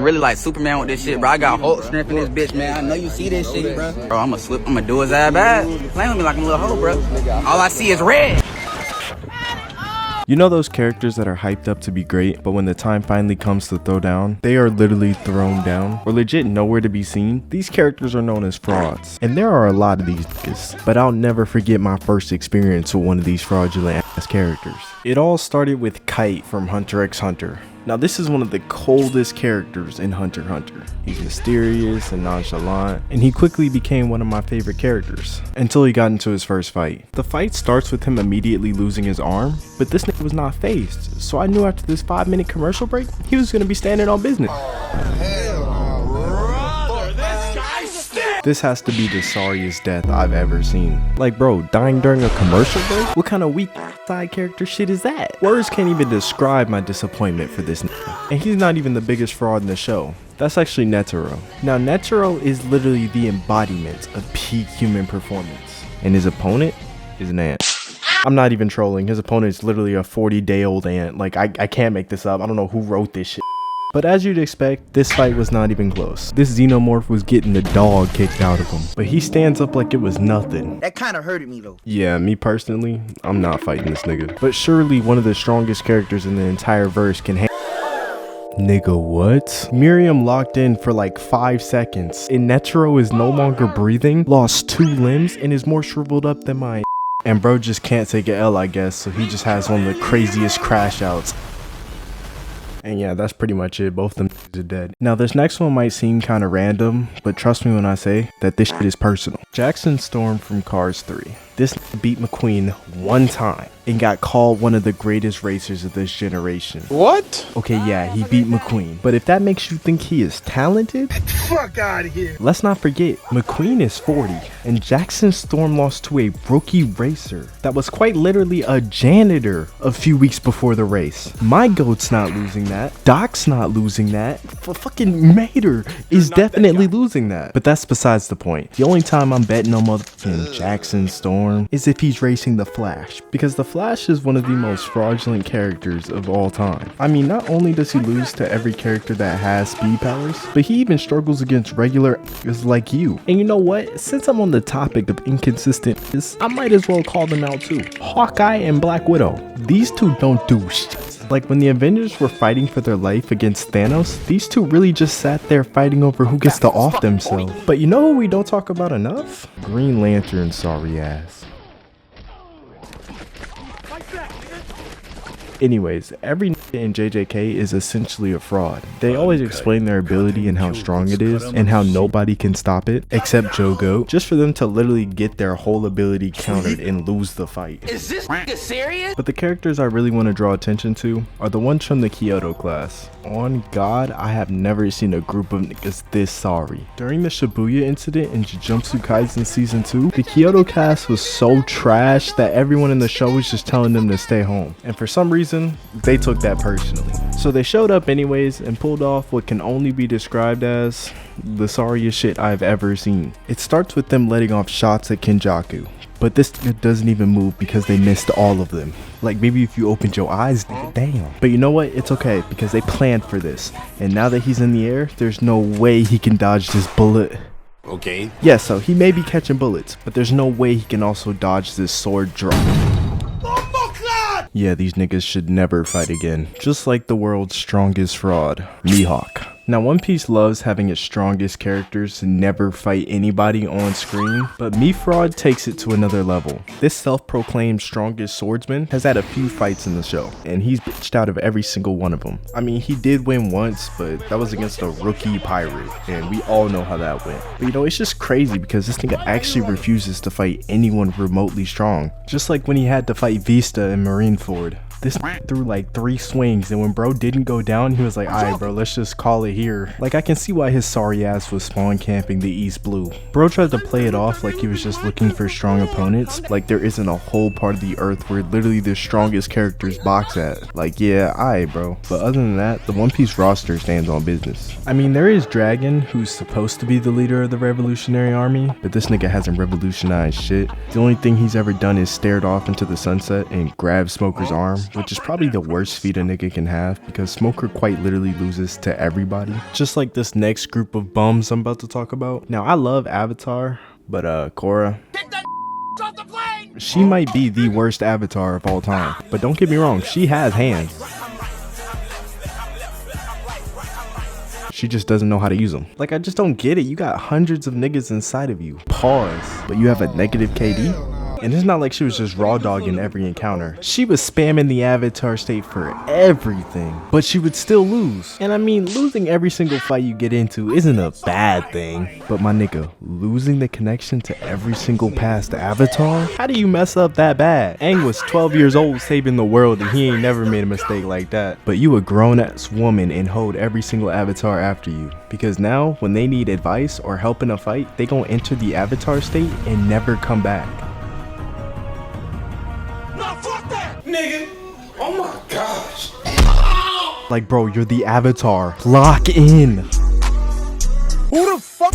really like Superman with this shit, bro. I got Hulk strength in this bitch, man. I know you see this shit, bro. Bro, I'ma do his ass bad. Playing with me like I'm a little hoe, bro. All I see is red. You know those characters that are hyped up to be great, but when the time finally comes to throw down, they are literally thrown down or legit nowhere to be seen? These characters are known as frauds. And there are a lot of these niggas, but I'll never forget my first experience with one of these fraudulent ass characters. It all started with Kite from Hunter x Hunter. Now this is one of the coldest characters in Hunter x Hunter. He's mysterious and nonchalant, and he quickly became one of my favorite characters, until he got into his first fight. The fight starts with him immediately losing his arm, but this nigga was not phased, so I knew after this 5-minute commercial break, he was gonna be standing on business. This has to be the sorriest death I've ever seen. Like bro, dying during a commercial break? What kind of weak side character shit is that? Words can't even describe my disappointment for this nigga. And he's not even the biggest fraud in the show. That's actually Netero. Now Netero is literally the embodiment of peak human performance. And his opponent is an ant. I'm not even trolling, his opponent is literally a 40-day-old ant. Like I can't make this up, I don't know who wrote this shit. But as you'd expect, this fight was not even close. This xenomorph was getting the dog kicked out of him, but he stands up like it was nothing. That kind of hurted me though. Yeah, me personally, I'm not fighting this nigga. But surely one of the strongest characters in the entire verse can Nigga, what? Miriam locked in for like 5 seconds, and Netero is no longer breathing, lost 2 limbs, and is more shriveled up than my and bro just can't take an L, I guess, so he just has one of the craziest crash outs. And yeah, that's pretty much it. Both of them are dead. Now this next one might seem kind of random, but trust me when I say that this shit is personal. Jackson Storm from Cars 3. This beat McQueen one time and got called one of the greatest racers of this generation. What? Okay, yeah, he beat McQueen. But if that makes you think he is talented, Get the fuck out of here. Let's not forget, McQueen is 40, and Jackson Storm lost to a rookie racer that was quite literally a janitor a few weeks before the race. My GOAT's not losing that. Doc's not losing that. Fucking Mater is definitely losing that. But that's besides the point. The only time I'm betting on motherfucking Jackson Storm is if he's racing the Flash, because the Flash is one of the most fraudulent characters of all time. I mean, not only does he lose to every character that has speed powers, but he even struggles against regular niggas like you. And you know what? Since I'm on the topic of inconsistent niggas, I might as well call them out too. Hawkeye and Black Widow. These two don't do shit. Like when the Avengers were fighting for their life against Thanos, these two really just sat there fighting over who gets to off themselves. But you know who we don't talk about enough? Green Lantern, sorry ass. Anyways, every nigga in JJK is essentially a fraud. They always explain their ability and how strong it is, and how nobody can stop it, except Joe Goat, just for them to literally get their whole ability countered and lose the fight. Is this nigga serious? But the characters I really want to draw attention to are the ones from the Kyoto class. On God, I have never seen a group of niggas this sorry. During the Shibuya incident in Jujutsu Kaisen Season 2, the Kyoto cast was so trash that everyone in the show was just telling them to stay home. And for some reason, they took that personally. So they showed up anyways and pulled off what can only be described as the sorriest shit I've ever seen. It starts with them letting off shots at Kenjaku, but this doesn't even move because they missed all of them. Like maybe if you opened your eyes, damn. But you know what? It's okay because they planned for this. And now that he's in the air, there's no way he can dodge this bullet. Okay. Yeah, so he may be catching bullets, but there's no way he can also dodge this sword drop. Yeah, these niggas should never fight again. Just like the world's strongest fraud, Mihawk. Now, One Piece loves having its strongest characters never fight anybody on screen, but Mifraud takes it to another level. This self-proclaimed strongest swordsman has had a few fights in the show, and he's bitched out of every single one of them. I mean, he did win once, but that was against a rookie pirate, and we all know how that went. But you know, it's just crazy because this nigga actually refuses to fight anyone remotely strong. Just like when he had to fight Vista in Marineford. This threw like 3 swings, and when bro didn't go down, he was like, alright bro, let's just call it here. Like, I can see why his sorry ass was spawn camping the East Blue. Bro tried to play it off like he was just looking for strong opponents, like there isn't a whole part of the earth where literally the strongest characters box at. Like, yeah, alright bro. But other than that, the One Piece roster stands on business. I mean, there is Dragon, who's supposed to be the leader of the Revolutionary Army, but this nigga hasn't revolutionized shit. The only thing he's ever done is stared off into the sunset and grabbed Smoker's arm. which is probably the worst feat a nigga can have because Smoker quite literally loses to everybody. Just like this next group of bums I'm about to talk about. Now I love Avatar, but Korra, she might be the worst Avatar of all time. But don't get me wrong, she has hands. She just doesn't know how to use them. Like, I just don't get it. You got hundreds of niggas inside of you. Pause. But you have a negative KD? And it's not like she was just raw dogging every encounter. She was spamming the Avatar state for everything, but she would still lose. And I mean, losing every single fight you get into isn't a bad thing. But my nigga, losing the connection to every single past Avatar? How do you mess up that bad? Aang was 12 years old saving the world and he ain't never made a mistake like that. But you a grown ass woman and hold every single Avatar after you. Because now, when they need advice or help in a fight, they gon' enter the Avatar state and never come back. Nigga. Oh my gosh. Like, bro, you're the Avatar. Lock in. Who the fuck?